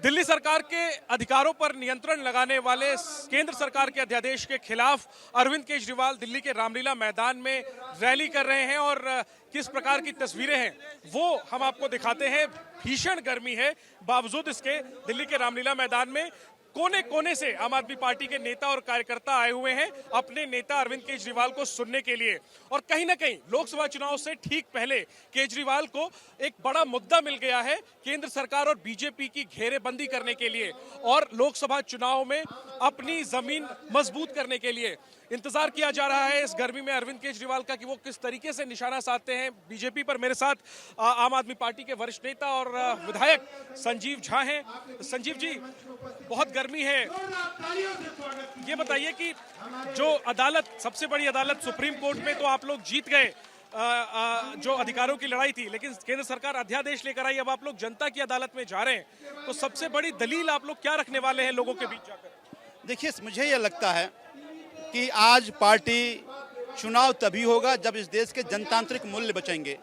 दिल्ली सरकार के अधिकारों पर नियंत्रण लगाने वाले केंद्र सरकार के अध्यादेश के खिलाफ अरविंद केजरीवाल दिल्ली के रामलीला मैदान में रैली कर रहे हैं और किस प्रकार की तस्वीरें हैं वो हम आपको दिखाते हैं। भीषण गर्मी है, बावजूद इसके दिल्ली के रामलीला मैदान में कोने कोने से आम आदमी पार्टी के नेता और कार्यकर्ता आए हुए हैं अपने नेता अरविंद केजरीवाल को सुनने के लिए। और कहीं ना कहीं लोकसभा चुनाव से ठीक पहले केजरीवाल को एक बड़ा मुद्दा मिल गया है केंद्र सरकार और बीजेपी की घेरेबंदी करने के लिए और लोकसभा चुनाव में अपनी जमीन मजबूत करने के लिए। इंतजार किया जा रहा है इस गर्मी में अरविंद केजरीवाल का कि वो किस तरीके से निशाना साधते हैं बीजेपी पर। मेरे साथ आम आदमी पार्टी के वरिष्ठ नेता और विधायक संजीव झा हैं। संजीव जी, बहुत गर्मी है, ये बताइए कि जो अदालत, सबसे बड़ी अदालत सुप्रीम कोर्ट में तो आप लोग जीत गए, जो अधिकारों की लड़ाई थी, लेकिन केंद्र सरकार अध्यादेश लेकर आई, अब आप लोग जनता की अदालत में जा रहे हैं, तो सबसे बड़ी दलील आप लोग क्या रखने वाले हैं लोगों के बीच जाकर? देखिए, मुझे ये लगता है कि आज पार्टी चुनाव तभी होगा जब इस देश के जनतांत्रिक मूल्य बचेंगे,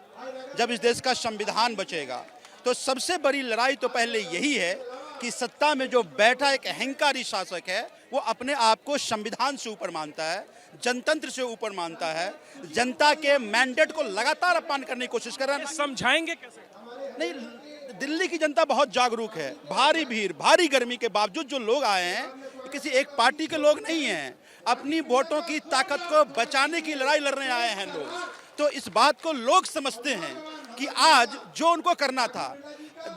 जब इस देश का संविधान बचेगा। तो सबसे बड़ी लड़ाई तो पहले यही है कि सत्ता में जो बैठा एक अहंकारी शासक है वो अपने आप को संविधान से ऊपर मानता है, जनतंत्र से ऊपर मानता है, जनता के मैंडेट को लगातार अपमान करने की कोशिश कर रहा है। समझाएंगे कैसे? नहीं, दिल्ली की जनता बहुत जागरूक है। भारी भीड़, भारी गर्मी के बावजूद जो लोग आए हैं किसी एक पार्टी के लोग नहीं हैं, अपनी वोटों की ताकत को बचाने की लड़ाई लड़ने आए हैं लोग। तो इस बात को लोग समझते हैं कि आज जो उनको करना था,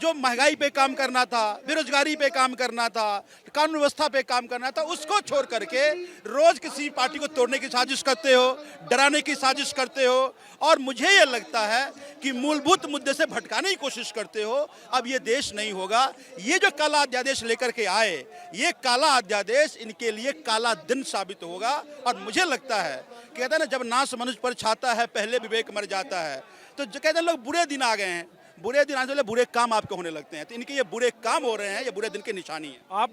जो महंगाई पे काम करना था, बेरोजगारी पे काम करना था, कानून व्यवस्था पे काम करना था, उसको छोड़ करके रोज किसी पार्टी को तोड़ने की साजिश करते हो, डराने की साजिश करते हो और मुझे ये लगता है कि मूलभूत मुद्दे से भटकाने की कोशिश करते हो। अब ये देश नहीं होगा। ये जो काला अध्यादेश लेकर के आए, ये काला अध्यादेश इनके लिए काला दिन साबित होगा। और मुझे लगता है, कहते हैं ना, जब नाश मनुष्य पर छाता है पहले विवेक मर जाता है। तो जो कहते हैं लोग, बुरे दिन आ गए हैं, बुरे दिन आने से बुरे काम आपके होने लगते हैं। तो इनके ये बुरे काम हो रहे हैं, ये बुरे दिन की निशानी है। आप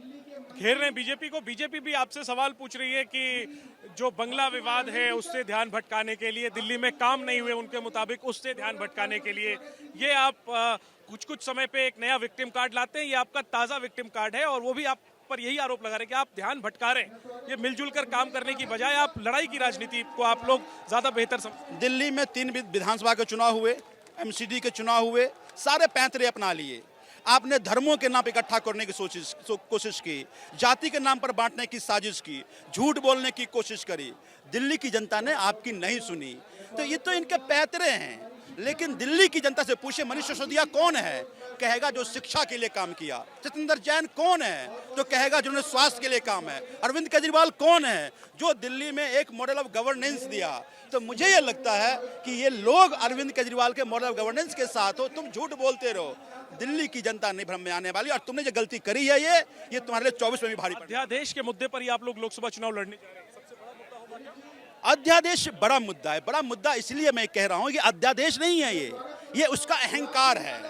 घेर रहे हैं बीजेपी को, बीजेपी भी आपसे सवाल पूछ रही है कि जो बंगला विवाद है उससे ध्यान भटकाने के लिए, दिल्ली में काम नहीं हुए उनके मुताबिक, उससे ध्यान भटकाने के लिए ये आप कुछ कुछ समय पे एक नया विक्टिम कार्ड लाते हैं। ये आपका ताजा विक्टिम कार्ड है और वो भी आप पर यही आरोप लगा रहे हैं कि आप ध्यान भटका रहे हैं। ये मिलजुल कर काम करने की बजाय आप लड़ाई की राजनीति को आप लोग ज्यादा बेहतर समझते। दिल्ली में 3 विधानसभा के चुनाव हुए, एमसीडी के चुनाव हुए, सारे पैंतरे अपना लिए। आपने धर्मों के नाम पर इकट्ठा करने की कोशिश की, जाति के नाम पर बांटने की साजिश की, झूठ बोलने की कोशिश करी। दिल्ली की जनता ने आपकी नहीं सुनी। तो ये तो इनके पैंतरे हैं। लेकिन दिल्ली की जनता से पूछे, मनीष सिसोदिया कौन है? कहेगा जो शिक्षा के लिए काम किया। सत्येंद्र जैन कौन है? तो कहेगा जिन्होंने स्वास्थ्य के लिए काम है। अरविंद केजरीवाल कौन है? जो दिल्ली में एक मॉडल ऑफ गवर्नेंस दिया। तो मुझे ये लगता है कि ये लोग अरविंद केजरीवाल के मॉडल ऑफ गवर्नेंस के साथ हो। तुम झूठ बोलते रहो, दिल्ली की जनता नहीं भ्रम में आने वाली। और तुमने जो गलती करी है ये तुम्हारे लिए 24 में भी भारी पड़ेगी। अध्यादेश के मुद्दे पर ही आप लोग लोकसभा चुनाव लड़ने जा रहे हैं, अध्यादेश बड़ा मुद्दा है। बड़ा मुद्दा इसलिए मैं कह रहा हूं कि अध्यादेश नहीं है ये उसका अहंकार है।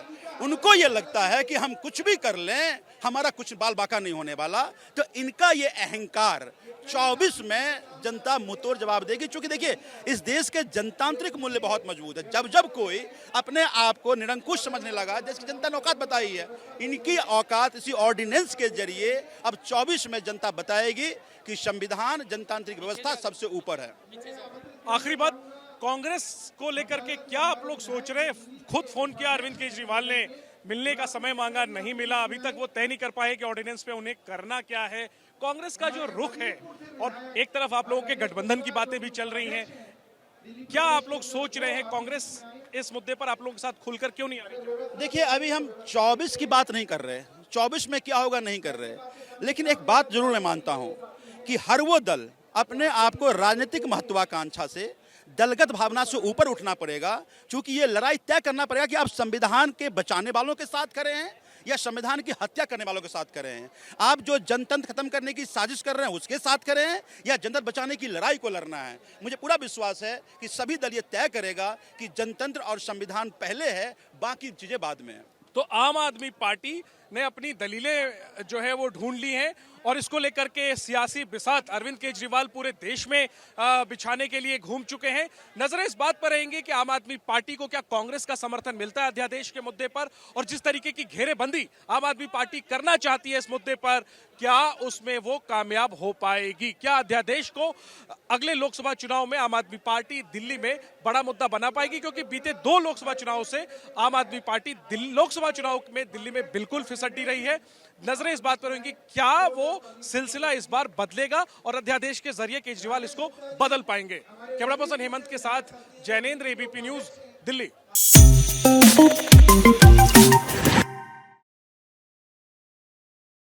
उनको ये लगता है कि हम कुछ भी कर लें, हमारा कुछ बाल बाका नहीं होने वाला। तो इनका ये अहंकार 24 में जनता मुंहतोड़ जवाब देगी। क्योंकि देखिए, इस देश के जनतांत्रिक मूल्य बहुत मजबूत है। जब कोई अपने आप को निरंकुश समझने लगा, देश की जनता ने औकात बताई है। इनकी औकात इसी ऑर्डिनेंस के जरिए अब 24 में जनता बताएगी कि संविधान, जनतांत्रिक व्यवस्था सबसे ऊपर है। आखिरी बात, कांग्रेस को लेकर के क्या आप लोग सोच रहे हैं? खुद फोन किया अरविंद केजरीवाल ने, मिलने का समय मांगा, नहीं मिला। अभी तक वो तय नहीं कर पाए कि ऑर्डिनेंस पे उन्हें करना क्या है। कांग्रेस का जो रुख है, और एक तरफ आप लोगों के गठबंधन की बातें भी चल रही हैं, क्या आप लोग सोच रहे हैं? कांग्रेस इस मुद्दे पर आप लोगों के साथ खुलकर क्यों नहीं आ रही? देखिए, अभी हम 24 की बात नहीं कर रहे, 24 में क्या होगा नहीं कर रहे। लेकिन एक बात जरूर मैं मानता हूँ कि हर वो दल अपने आप को राजनीतिक महत्वाकांक्षा से, दलगत भावना से ऊपर उठना पड़ेगा। क्योंकि ये लड़ाई तय करना पड़ेगा कि आप संविधान के बचाने वालों के साथ खड़े हैं या संविधान की हत्या करने वालों के साथ खड़े हैं। आप जो जनतंत्र खत्म करने की साजिश कर रहे हैं उसके साथ खड़े हैं या जनतंत्र बचाने की लड़ाई को लड़ना है। मुझे पूरा विश्वास है कि सभी दल ये तय करेगा कि जनतंत्र और संविधान पहले है, बाकी चीजें बाद में है। तो आम आदमी पार्टी ने अपनी दलीलें जो है वो ढूंढ ली हैं और इसको लेकर के सियासी बिसात अरविंद केजरीवाल पूरे देश में बिछाने के लिए घूम चुके हैं। नजरें इस बात पर रहेंगी कि आम आदमी पार्टी को क्या कांग्रेस का समर्थन मिलता है अध्यादेश के मुद्दे पर, और जिस तरीके की घेरेबंदी आम आदमी पार्टी करना चाहती है इस मुद्दे पर, क्या उसमें वो कामयाब हो पाएगी। क्या अध्यादेश को अगले लोकसभा चुनाव में आम आदमी पार्टी दिल्ली में बड़ा मुद्दा बना पाएगी, क्योंकि बीते 2 लोकसभा चुनाव से आम आदमी पार्टी लोकसभा चुनाव में दिल्ली में बिल्कुल फिसड्डी रही है। नजरें इस बात पर होंगी क्या वो सिलसिला इस बार बदलेगा और अध्यादेश के जरिए केजरीवाल इसको बदल पाएंगे। कैमरा पर्सन हेमंत के साथ जैनेंद्र, एबीपी न्यूज, दिल्ली।